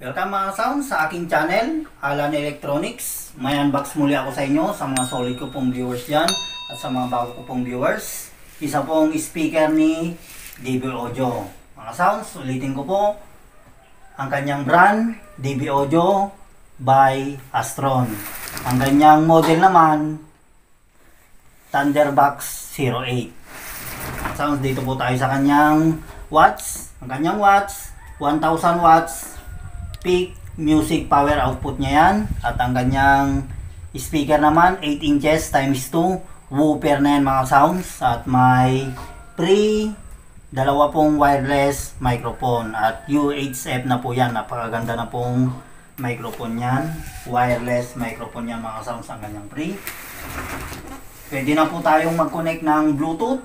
Welcome mga sounds sa aking channel, Alan Electronics. May unbox muli ako sa inyo, sa mga solid ko pong viewers dyan at sa mga bago ko pong viewers. Isa pong speaker ni DB Audio. Mga sounds, ulitin ko po. Ang kanyang brand, DB Audio by Astron. Ang kanyang model naman, Thunderbox 08. Mga sounds, dito po tayo sa kanyang watts. Ang kanyang watts, 1000 watts. Peak music power output niya yan. At ang kanyang speaker naman 8 inches times 2 woofer na yan mga sounds. At may dalawa pong wireless microphone. At UHF na po yan. Napakaganda na pong microphone yan. Wireless microphone yan mga sounds. Ang kanyang pwede na po tayong mag-connect ng Bluetooth.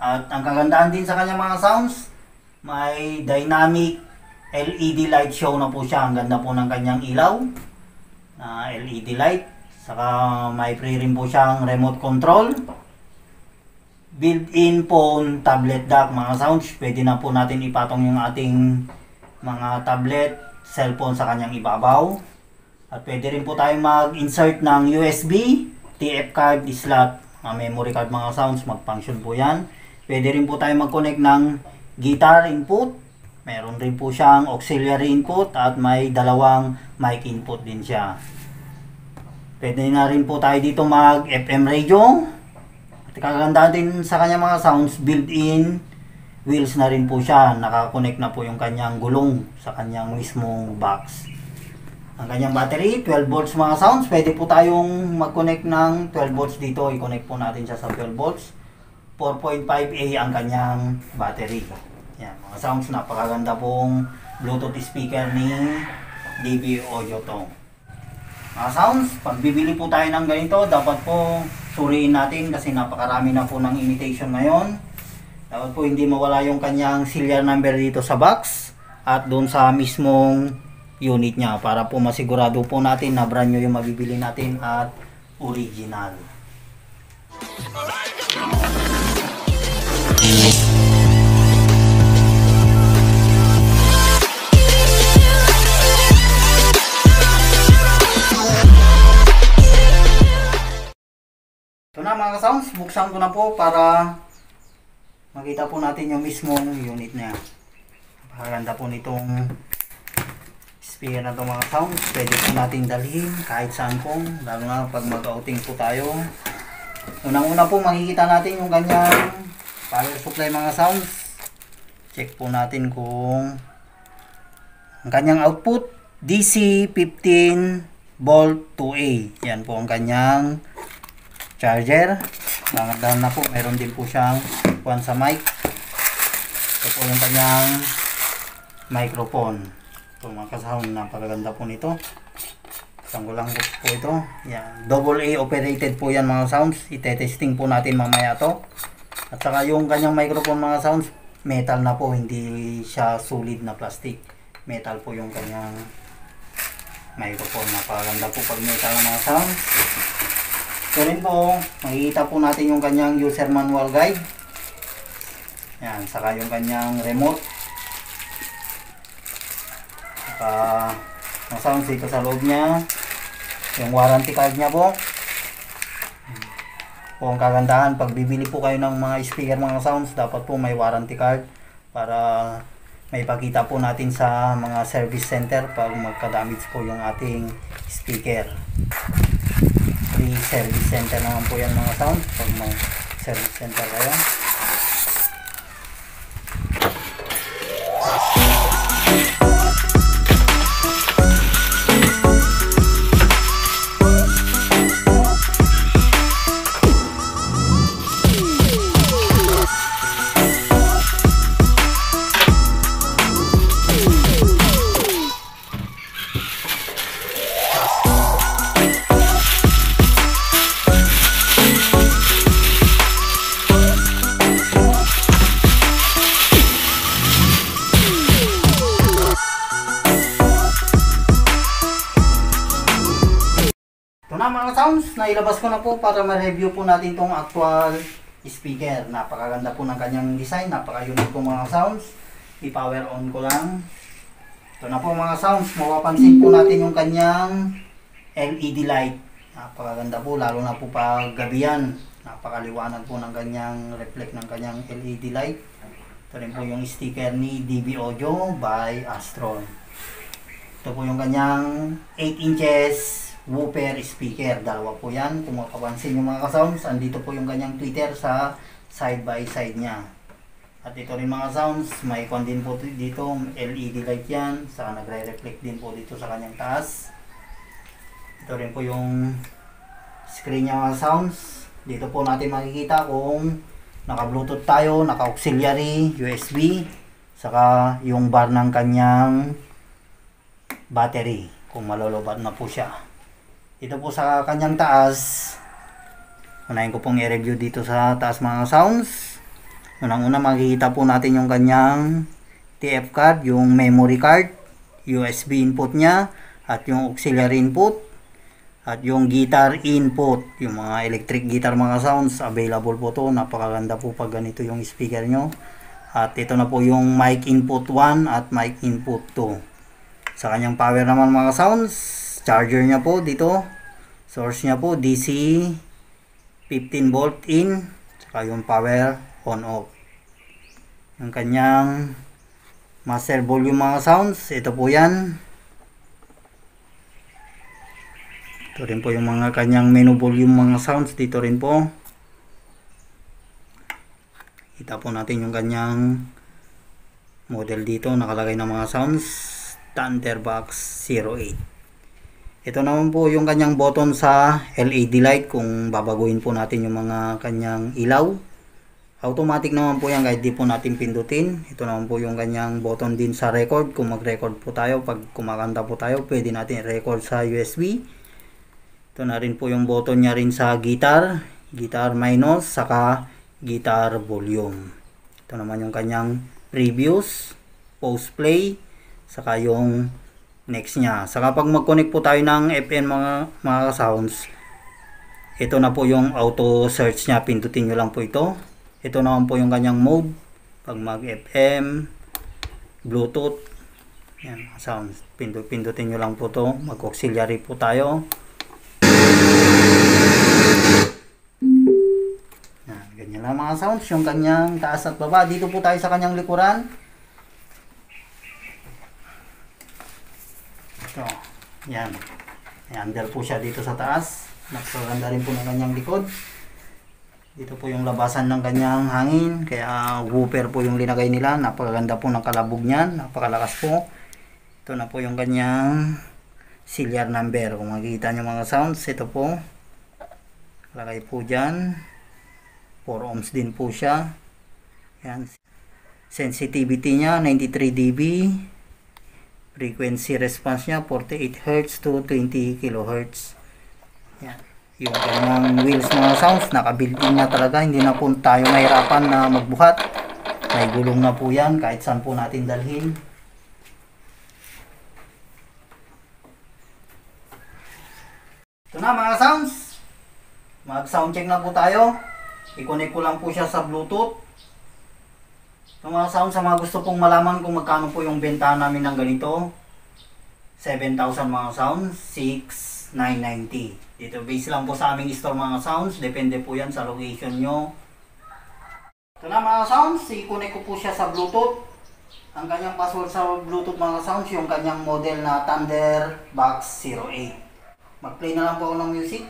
At ang kagandahan din sa kanyang mga sounds, may dynamic LED light show na po siya. Ang ganda po ng kanyang ilaw na LED light. Saka may free rin po siyang remote control. Built-in phone tablet dock mga sounds. Pwede na po natin ipatong yung ating mga tablet, cellphone sa kanyang ibabaw. At pwede rin po tayong mag-insert ng USB, TF card, slot, memory card mga sounds. Mag-function po yan. Pwede rin po tayong mag-connect ng guitar input. Meron rin po siyang auxiliary input at may dalawang mic input din siya. Pwede na rin po tayo dito mag FM radio. At kaganda din sa kanya mga sounds, built-in wheels na rin po siya. Nakakonect na po yung kanyang gulong sa kanyang mismong box. Ang kanyang battery, 12 volts mga sounds. Pwede po tayong mag-connect ng 12 volts dito. I-connect po natin siya sa 12 volts. 4.5A ang kanyang battery. Yan, mga sounds, napakaganda pong Bluetooth speaker ni DB Audio to. Mga sounds, pag bibili po tayo ng ganito, dapat po suriin natin kasi napakarami na po ng imitation ngayon. Dapat po hindi mawala yung kanyang serial number dito sa box at doon sa mismong unit niya para po masigurado po natin na brand new yung mabibili natin at original. Ito na mga sounds, buksan ko na po para makita po natin yung mismong unit niya. Napakaganda po nitong speaker na ito mga sounds. Pwede po natin dalhin kahit saan po, lalo na pag mag-outing po tayo. Unang-una po makikita natin yung kanyang power supply mga sounds. Check po natin kung ang kanyang output DC 15 volt 2A. Yan po ang kanyang charger. Magandang na po, meron din po siyang kuwan sa mic. Ito po yung kanyang microphone. Ito mga kasound, napakaganda po nito. Isang ko lang po ito. Yan, double A operated po yan mga sounds. Ite-testing po natin mamaya to. At saka yung kanyang microphone mga sounds, metal na po, hindi siya solid na plastic. Metal po yung kanyang microphone. Napakaganda po pag metal mga sounds. So rin po, makikita po natin yung kanyang user manual guide. Yan, saka yung kanyang remote. Saka, ang sounds dito sa loob niya. Yung warranty card niya po. Po ang kagandahan, pag bibili po kayo ng mga speaker mga sounds, dapat po may warranty card para may pakita po natin sa mga service center pag magka-damage po yung ating speaker. Free service center naman po yan mga sound pag may service center kayo. Ito na mga sounds, nailabas ko na po para ma-review po natin itong actual speaker. Napakaganda po ng kanyang design, napaka-unique po mga sounds. I-power on ko lang. Ito na po mga sounds, mapapansin po natin yung kanyang LED light. Napakaganda po, lalo na po pag gabi yan. Napakaliwanag po ng kanyang reflect ng kanyang LED light. Ito rin po yung sticker ni DB Audio by Astron. Ito po yung kanyang 8 inches woofer speaker. Dalawa po yan. Kung makapansin yung mga sounds, andito po yung kanyang tweeter sa side by side niya. At ito rin mga sounds, may kon din po dito, LED light yan. Saka nagre-reflect din po dito sa kanyang taas. Ito rin po yung screen niya mga sounds. Dito po natin makikita kung naka-Bluetooth tayo, naka-auxiliary, USB. Saka yung bar ng kanyang battery, kung malolobat na po siya. Dito po sa kanyang taas, unahin ko pong i-review dito sa taas mga sounds. Unang-una makikita po natin yung kanyang TF card, yung memory card, USB input niya, at yung auxiliary input, at yung guitar input, yung mga electric guitar mga sounds, available po to. Napakaganda po pag ganito yung speaker nyo. At ito na po yung mic input 1 at mic input 2. Sa kanyang power naman mga sounds, charger niya po dito, source niya po DC 15 volt in, saka yung power on off. Yung kanyang master volume mga sounds, ito po yan. Ito rin po yung mga kanyang menu volume mga sounds, dito rin po. Kita po natin yung kanyang model dito, nakalagay na mga sounds, Thunderbox 08. Ito naman po yung kanyang button sa LED light kung babaguhin po natin yung mga kanyang ilaw. Automatic naman po yan kahit di po natin pindutin. Ito naman po yung kanyang button din sa record. Kung mag-record po tayo, pag kumakanta po tayo, pwede natin record sa USB. Ito na rin po yung button niya rin sa guitar. Guitar minus, saka guitar volume. Ito naman yung kanyang previews, pause play, saka yung next niya. Saka pag mag-connect po tayo ng FM mga sounds, ito na po yung auto search niya. Pindutin nyo lang po ito. Ito naman po yung kanyang mode. Pag mag-FM, Bluetooth, yan, sounds. Pindutin nyo lang po to. Mag-auxiliary po tayo. Yan, ganyan lang mga sounds. Yung kanyang taas at baba. Dito po tayo sa kanyang likuran. Ito. Yan. May handle po siya dito sa taas. Napakaganda rin po ng kanyang likod. Dito po yung labasan ng kanyang hangin, kaya woofer po yung linagay nila. Napakaganda po ng kalabog niyan, napakalakas po. Ito na po yung kanyang serial number. Kung makikita nyo mga sounds, ito po. Lagay po dyan. 4 ohms din po siya. Yan. Sensitivity niya, 93 dB. Frequency response niya, 48 Hz to 20 kHz. Yan. Yung kanyang wheels mga sounds, naka-built-in na talaga, hindi na po tayo mahirapan na magbuhat. May gulong na po yan kahit saan po natin dalhin. Ito na mga sounds, mag sound check na po tayo. I-connect ko lang po siya sa Bluetooth. Ito mga sounds, sa mga gusto pong malaman kung magkano po yung benta namin ng ganito, 7,000 mga sounds, 6,990. Dito base lang po sa aming store mga sounds. Depende po yan sa location nyo. Ito na mga sounds. I-connect ko po siya sa Bluetooth. Ang kanyang password sa Bluetooth mga sounds, yung kanyang model na Thunderbox 08. Mag-play na lang po ako ng music.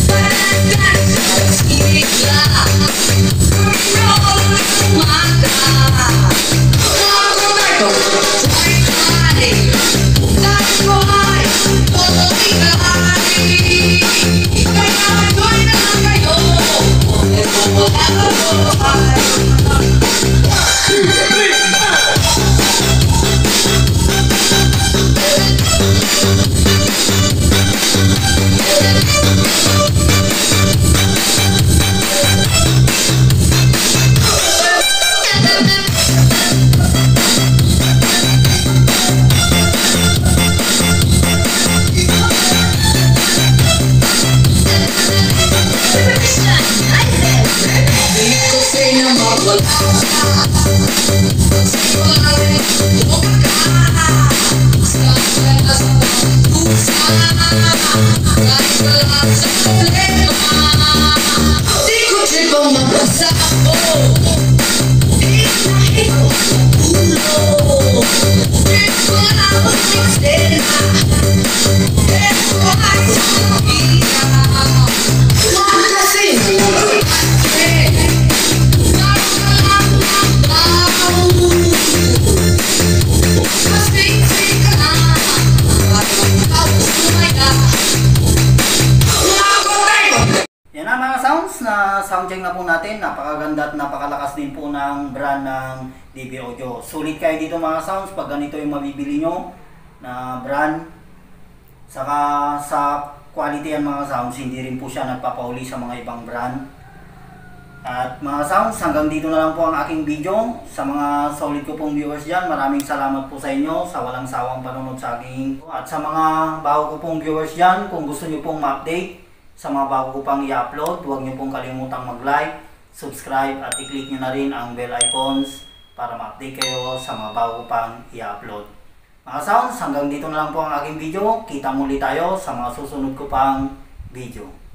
Para Yan na mga sounds, na soundcheck na po natin. Napakaganda at napakalakas din po ng brand ng DB Audio. Sulit kayo dito mga sounds pag ganito yung mabibili nyo na brand. Saka sa quality yan mga sounds, hindi rin po siya nagpapauli sa mga ibang brand. At mga sounds, hanggang dito na lang po ang aking video. Sa mga solid ko pong viewers dyan, maraming salamat po sa inyo sa walang sawang panonood sa aking. At sa mga bago ko pong viewers dyan, kung gusto nyo pong ma-update sa mga bago ko pang i-upload, huwag nyo pong kalimutang mag-like, subscribe at i-click nyo na rin ang bell icons para ma-update kayo sa mga bago pang i-upload. Mga sounds, hanggang dito na lang po ang aking video. Kita muli tayo sa mga susunod ko pang video.